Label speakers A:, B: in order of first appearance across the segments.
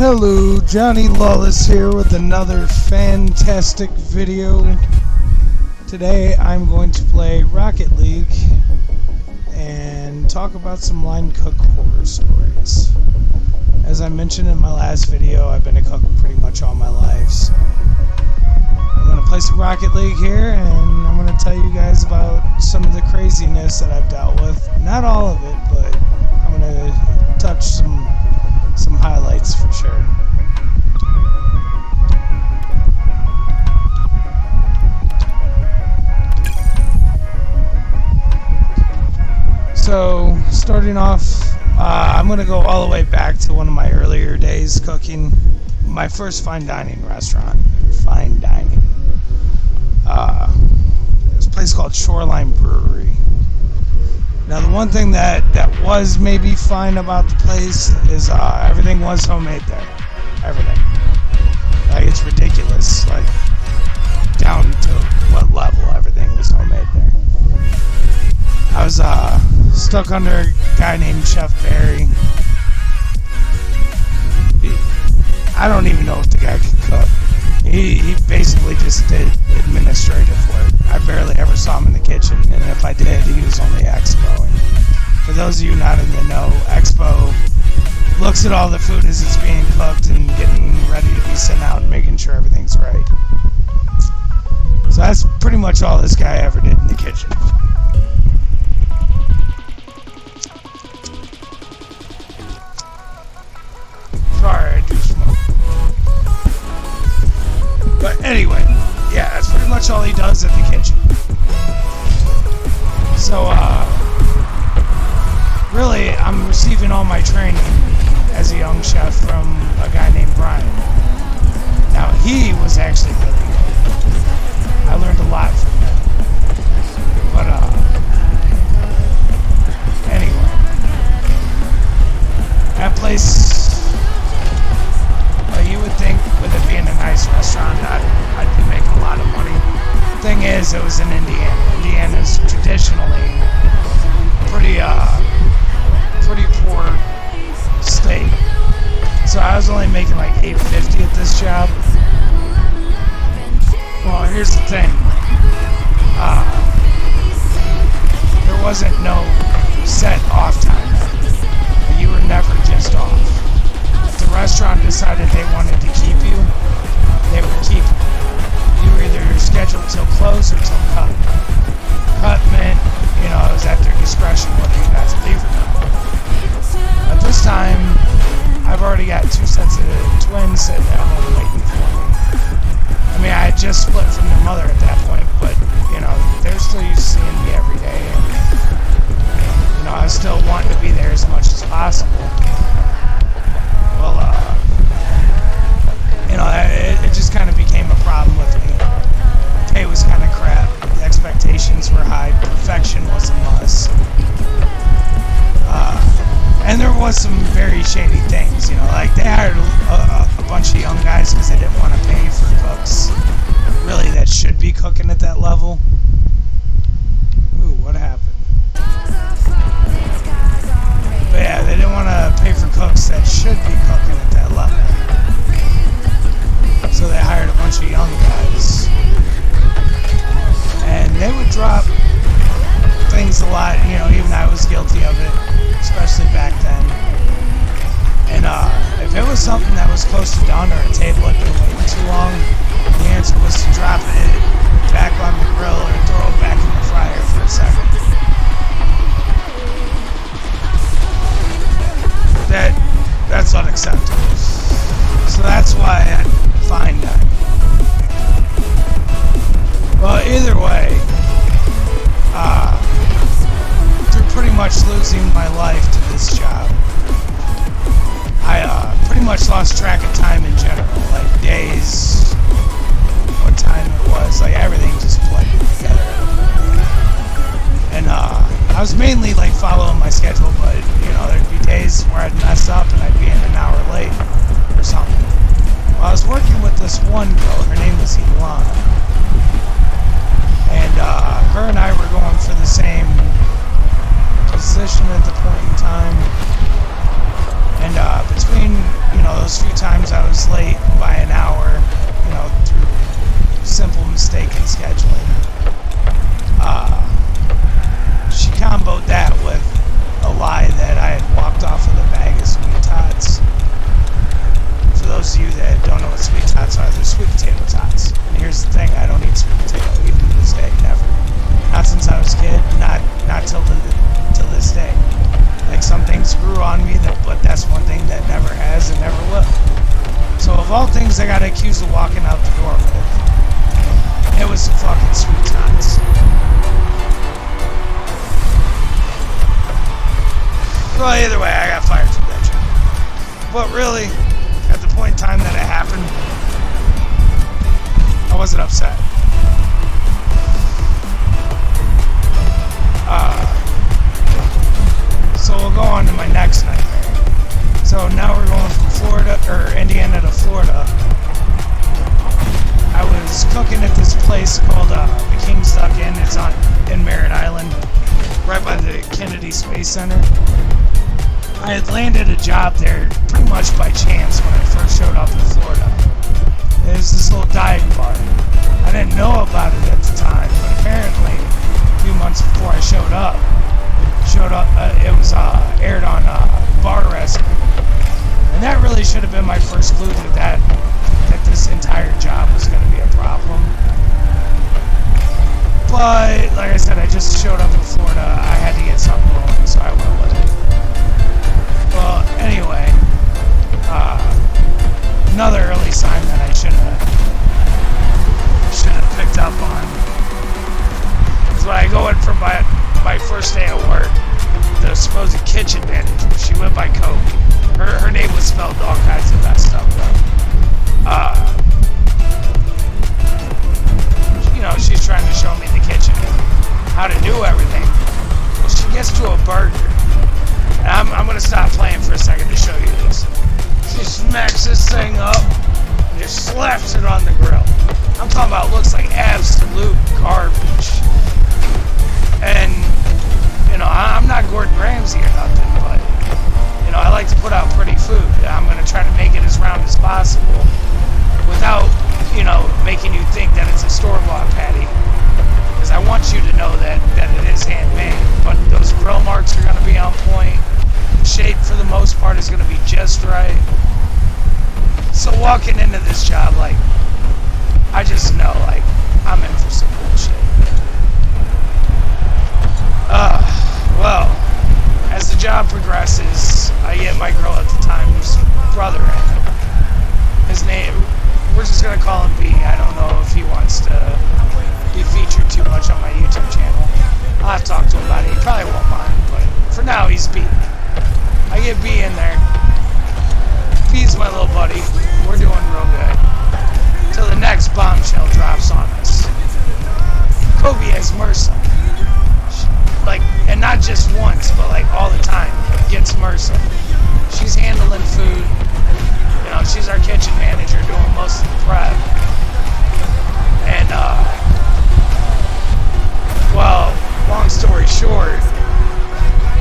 A: Hello, Johnny Lawless here with another fantastic video. Today I'm going to play Rocket League and talk about some Linecook Horror stories. As I mentioned in my last video, I've been a cook pretty much all my life, so I'm going to play some Rocket League here, and I'm going to tell you guys about some of the craziness that I've dealt with. Not all of it, but I'm going to touch some highlights for sure. So, starting off, I'm going to go all the way back to one of my earlier days cooking. My first fine dining restaurant. Fine dining. It was a place called Shoreline Brewery. Now, the one thing that was maybe fine about the place is everything was homemade there. Everything. Like, it's ridiculous. Like, down to what level everything was homemade there. I was stuck under a guy named Chef Barry. I don't even know if the guy could cook. He basically just did administrative work. I barely ever saw him in the kitchen, and if I did, he was only Expo. And for those of you not in the know, Expo looks at all the food as it's being cooked and getting ready to be sent out and making sure everything's right. So that's pretty much all this guy ever did in the kitchen. Sorry, I do smoke. But anyway, yeah, that's pretty much all he does at the kitchen. So, really, I'm receiving all my training as a young chef from a guy named Brian. Now, he was actually really good. I learned a lot from him. But, anyway. That place, you would think with it being a nice restaurant, I'd be making a lot of money. Thing is, it was in Indiana. Indiana's traditionally pretty poor state. So I was only making like $8.50 at this job. Well, here's the thing. There wasn't no set off time. You were never just off. If the restaurant decided they wanted to keep you, they would keep you. You were either scheduled till close or till cut. Cut meant, it was at their discretion whether you got to leave or not. At this time, I've already got two sets of twins sitting at home waiting for me. I mean, I had just split from their mother at that point, but, they're still used to seeing me every day. And, I was still wanting to be there as much as possible. Well, it just kind of became a problem with me. Pay was kind of crap. The expectations were high. Perfection was a must. And there was some very shady things, like they hired a bunch of young guys because they didn't want to pay for cooks, really, that should be cooking at that level. Ooh, what happened? But yeah, they didn't want to pay for cooks that should be cooking at that level. So they hired a bunch of young guys. And they would drop things a lot, even I was guilty of it, especially back then. And if it was something that was close to done or a table had been waiting too long, the answer was to drop it back on the grill or throw it back in the fryer for a second. That's unacceptable. So that's why I had fine dining. Well, either way, through pretty much losing my life to this job, I pretty much lost track of time in general, like days, what time it was, like everything just blended together. And I was mainly like following my schedule, but there'd be days where I'd mess up and I'd be in an hour late or something. Well, I was working with this one girl, her name was Elon, and her and I were going for the same position at the point in time. And between, those few times I was late by an hour, through simple mistake in scheduling, she comboed that with a lie that I had walked off with a bag of sweet tots. For those of you that don't know what sweet tots are, they're sweet potato tots. And here's the thing, I don't eat sweet potato, even to this day, never. Not since I was a kid, not till this day. Like, some things grew on me, but that's one thing that never has and never will. So of all things I got accused of walking out the door with, it was the fucking sweet tots. Well, either way, I got fired from that job. But really, at the point in time that it happened, I wasn't upset. So we'll go on to my next nightmare. So now we're going from Indiana to Florida. I was cooking at this place called the King's Duck Inn. It's in Merritt Island, right by the Kennedy Space Center. I had landed a job there pretty much by chance when I first showed up in Florida. It was this little dive bar. I didn't know about it at the time, but apparently a few months before I showed up, it was aired on Bar Rescue. And that really should have been my first clue that this entire job was going to be a problem. But, like I said, I just showed up in Florida. I had to get something going, so I went with it. Well, anyway, another early sign that I should have picked up on is when I go in for my first day at work. The supposed kitchen manager, she went by Kobe. Her name was spelled all kinds of messed up though. She's trying to show me the kitchen and how to do everything. Well, she gets to a burger. And I'm gonna stop playing for a second to show you this. She smacks this thing up and just slaps it on the grill. I'm talking about, looks like absolute garbage. And I'm not Gordon Ramsay or nothing, but I like to put out pretty food. I'm gonna try to make it as round as possible without making you think that it's a store-bought patty, because I want you to know that it is handmade. But those grill marks are gonna be on point. Shape for the most part is going to be just right. So walking into this job, I just know, I'm in for some bullshit. Well, as the job progresses, I get my girl at the time's brother in. His name, we're just going to call him B. I don't know if he wants to be featured too much on my YouTube channel. I'll have to talk to him about it. He probably won't mind, but for now, he's B. I get B in there. B's my little buddy. We're doing real good. Till the next bombshell drops on us. Kobe has MRSA. And not just once, but all the time. Gets MRSA. She's handling food. She's our kitchen manager doing most of the prep. And, long story short,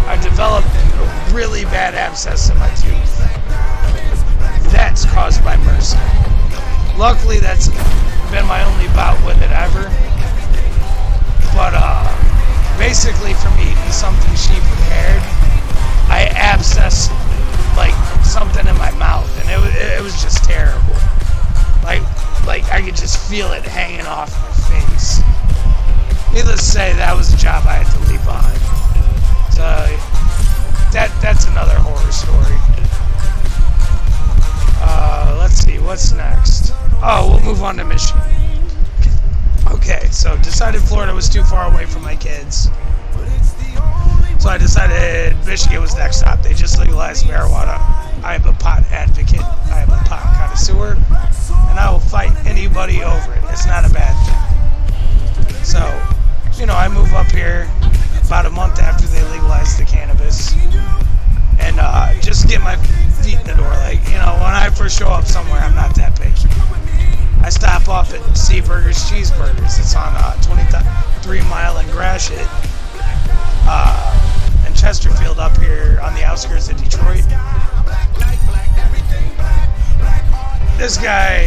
A: I developed a really bad abscess in my tooth. That's caused by MRSA. Luckily, that's been my only bout with it ever. But basically, from eating something she prepared, I abscessed something in my mouth, and it was just terrible. I could just feel it hanging off my face. Needless to say, that was a job I had to leave behind. So that's another horror story. Let's see, what's next? Oh, we'll move on to Michigan. Okay, so decided Florida was too far away from my kids. So I decided Michigan was next stop. They just legalized marijuana. I am a pot advocate. I am a pot connoisseur. And I will fight anybody over it. It's not a bad thing. So, I move up here about a month after they legalized the cannabis. And just get my feet in the door. When I first show up somewhere, I'm not that picky. I stop off at Seaburgers Cheeseburgers. It's on 23 Mile and Gratiot. And Chesterfield up here on the outskirts of Detroit. this guy,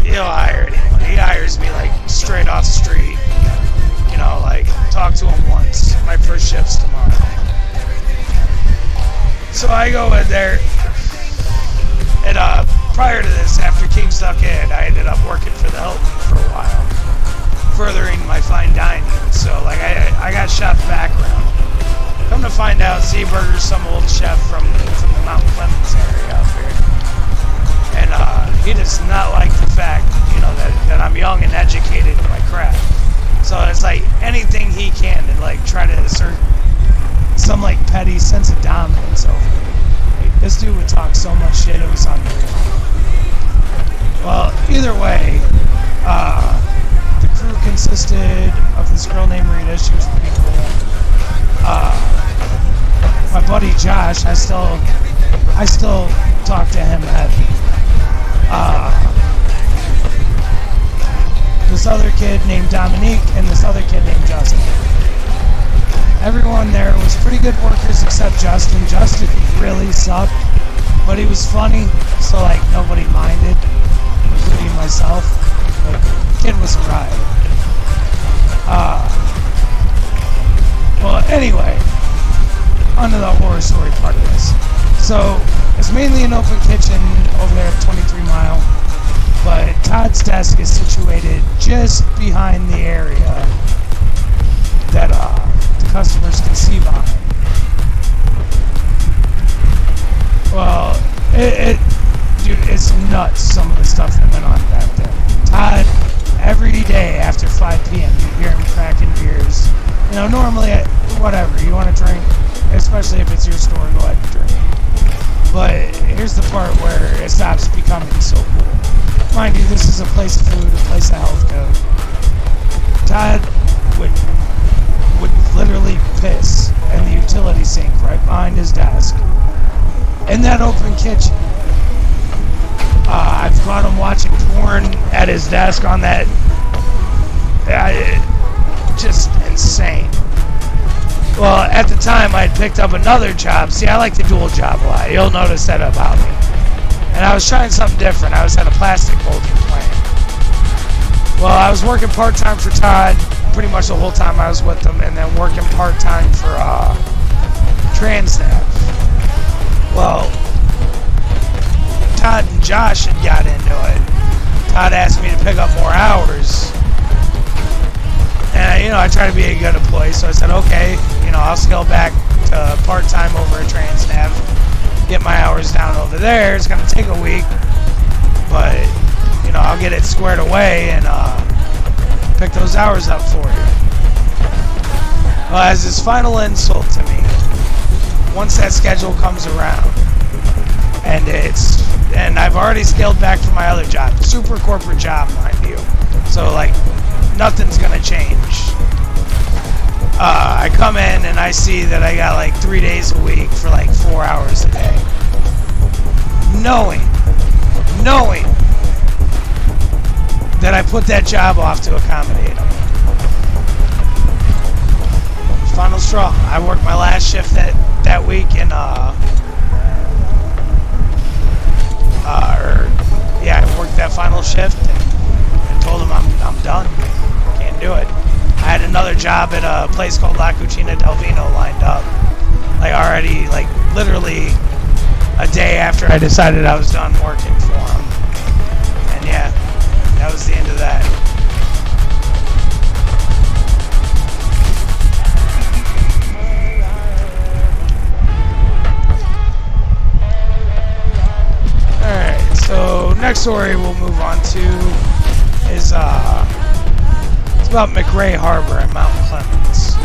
A: he'll hire anyone. He hires me like straight off the street. You know, like talk to him once. My first shift's tomorrow. So I go in there, and prior to this, after King stuck in, I ended up working for the Hilton for a while, furthering my fine dining. So like I got chef background. Come to find out, Seaburger's some old chef from the Mount Clemens area up here. And he does not like the fact, you know, that I'm young and educated in my craft. So it's like anything he can to like try to assert some like petty sense of dominance over me. Like, this dude would talk so much shit, it was unreal. Well, either way, the crew consisted of this girl named Rita. She was pretty cool. My buddy Josh, I still talk to him heavy. This other kid named Dominique and this other kid named Justin. Everyone there was pretty good workers except Justin. Justin really sucked, but he was funny, so like nobody minded, including myself. But the kid was a riot. Well, anyway, onto the horror story part of this. So it's mainly an open kitchen over there at 23 Mile. But Todd's desk is situated just behind the area that the customers can see behind. Well, dude, it's nuts, some of the stuff that went on back there. Todd, every day after 5 p.m., you hear him cracking beers. You know, normally, whatever, you want to drink, especially if it's your store, go ahead and drink. But here's the part where it stops becoming so cool. Mind you, this is a place of food, a place of health code. Todd would literally piss in the utility sink right behind his desk. In that open kitchen. I've caught him watching porn at his desk on that. Just insane. Well, at the time, I had picked up another job. See, I like the dual job a lot. You'll notice that about me. And I was trying something different. I was at a plastic molding plant. Well, I was working part-time for Todd pretty much the whole time I was with him, and then working part-time for Transnav. Well, Todd and Josh had got into it. Todd asked me to pick up more hours. And, you know, I try to be a good employee, so I said, okay, you know, I'll scale back to part-time over at Transnav. Get my hours down over there. It's going to take a week, but, you know, I'll get it squared away and pick those hours up for you. Well, as his final insult to me, once that schedule comes around, and I've already scaled back from my other job, super corporate job, mind you, so, like, nothing's going to change. I come in and I see that I got like 3 days a week for like 4 hours a day. Knowing that I put that job off to accommodate him. Final straw. I worked my last shift that week in I worked that final shift and told him I'm done. Can't do it. I had another job at a place called La Cucina del Vino lined up. Like already, like literally a day after I decided I was done working for him. And yeah, that was the end of that. Alright, so next story we'll move on to is it's about McRae Harbor in Mount Clemens.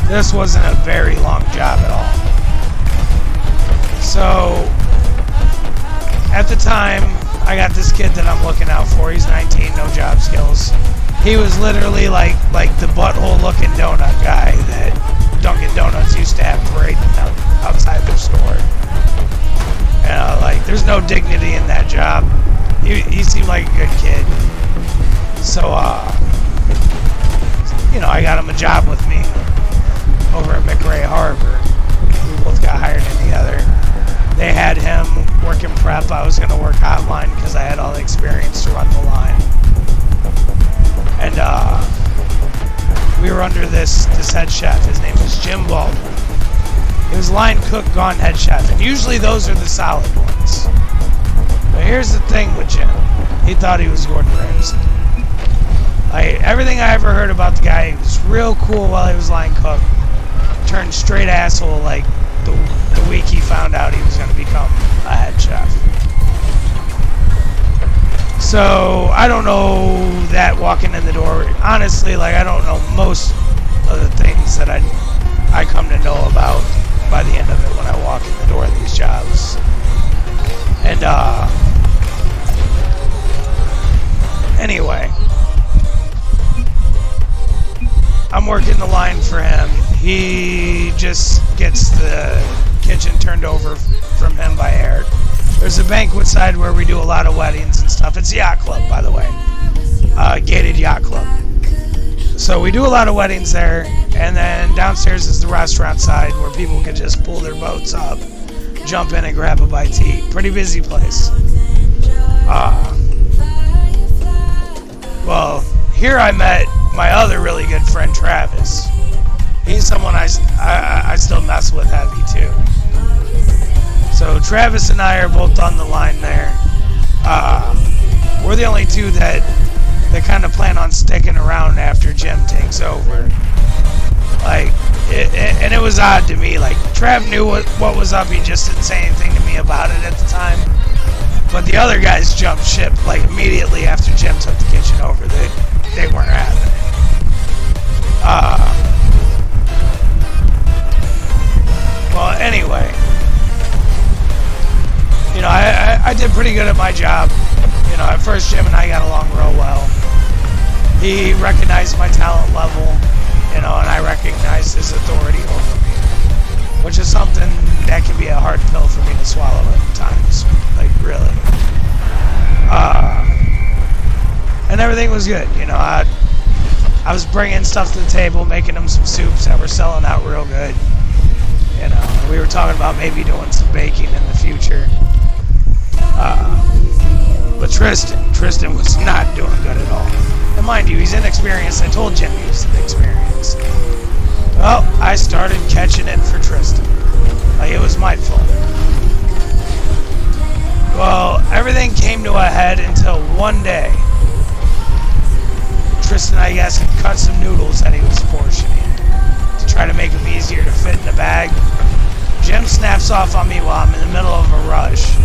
A: This wasn't a very long job at all. So, at the time, I got this kid that I'm looking out for. He's 19, no job skills. He was literally like the butthole-looking donut guy that Dunkin' Donuts used to have parading outside their store. And like, there's no dignity in that job. He seemed like a good kid. So, you know, I got him a job with me over at McRae Harbor. We both got hired in together. They had him working prep. I was going to work hotline because I had inexperienced to run the line. And we were under this head chef. His name was Jim Baldwin. He was line cook, gone head chef, and usually those are the solid ones. But here's the thing with Jim. He thought he was Gordon Ramsay. Everything I ever heard about the guy, he was real cool while he was line cook. Turned straight asshole like the week he found out he was going to become a head chef. So I don't know that walking in the door. Honestly, I don't know most of the things that I come to know about by the end of it when I walk in the door of these jobs. And anyway, I'm working the line for him. He just gets the kitchen turned over from him by Eric. There's a banquet side where we do a lot of weddings and stuff. It's a yacht club, by the way. Gated yacht club. So we do a lot of weddings there. And then downstairs is the restaurant side where people can just pull their boats up, jump in and grab a bite to eat. Pretty busy place. Well, here I met my other really good friend, Travis. He's someone I still mess with heavy, too. So Travis and I are both on the line there. We're the only two that kind of plan on sticking around after Jim takes over. And it was odd to me. Trav knew what was up. He just didn't say anything to me about it at the time. But the other guys jumped ship immediately after Jim took the kitchen over. They weren't having it. Well, anyway, I did pretty good at my job. At first Jim and I got along real well. He recognized my talent level, and I recognized his authority over me, which is something that can be a hard pill for me to swallow at times, really. And everything was good, I was bringing stuff to the table, making them some soups that were selling out real good. We were talking about maybe doing some baking in the future. But Tristan was not doing good at all. And mind you, he's inexperienced. I told Jim he was inexperienced. Well, I started catching it for Tristan. It was my fault. Well, everything came to a head until one day. Tristan, I guess, had cut some noodles that he was portioning to try to make them easier to fit in the bag. Jim snaps off on me while I'm in the middle of a rush.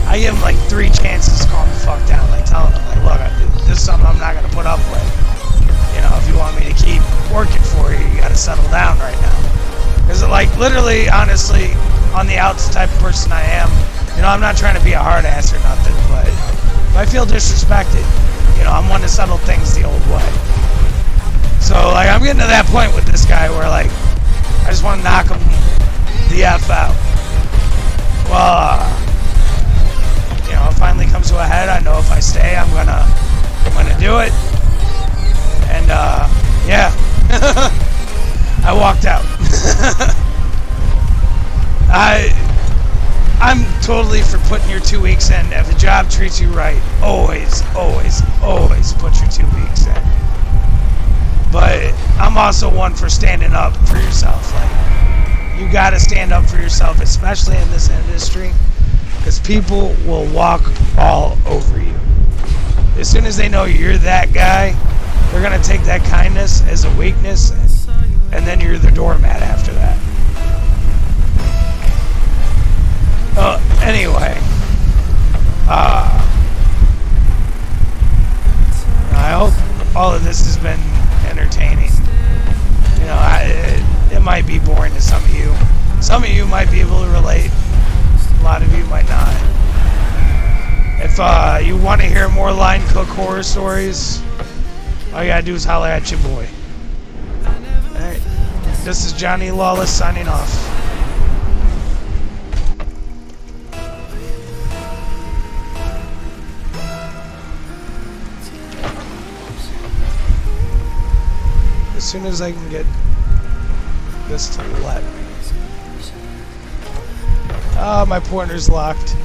A: I give him 3 chances to calm the fuck down, telling him, look, this is something I'm not going to put up with. If you want me to keep working for you, you got to settle down right now. Because literally, honestly, on the outs type of person I am, I'm not trying to be a hard ass or nothing, but if I feel disrespected, I'm one to settle things the old way. So, I'm getting to that point with this guy where, I just want to knock him the F out. Well, it finally comes to a head. I know if I stay, I'm gonna do it. And, yeah. I walked out. I'm totally for putting your 2 weeks in. If a job treats you right, always, always, always put your 2 weeks in. But I'm also one for standing up for yourself. You gotta stand up for yourself, especially in this industry, because people will walk all over you. As soon as they know you're that guy, they're gonna take that kindness as a weakness, and then you're the doormat after that. Anyway, I hope all of this has been entertaining. It might be boring to some of you. Some of you might be able to relate. A lot of you might not. If you want to hear more Linecook horror stories, all you gotta do is holler at your boy. Alright, this is Johnny Lawless signing off. As soon as I can get this to let me. Ah, my pointer's locked.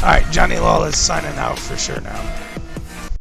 A: Alright, Johnny Law is signing out for sure now.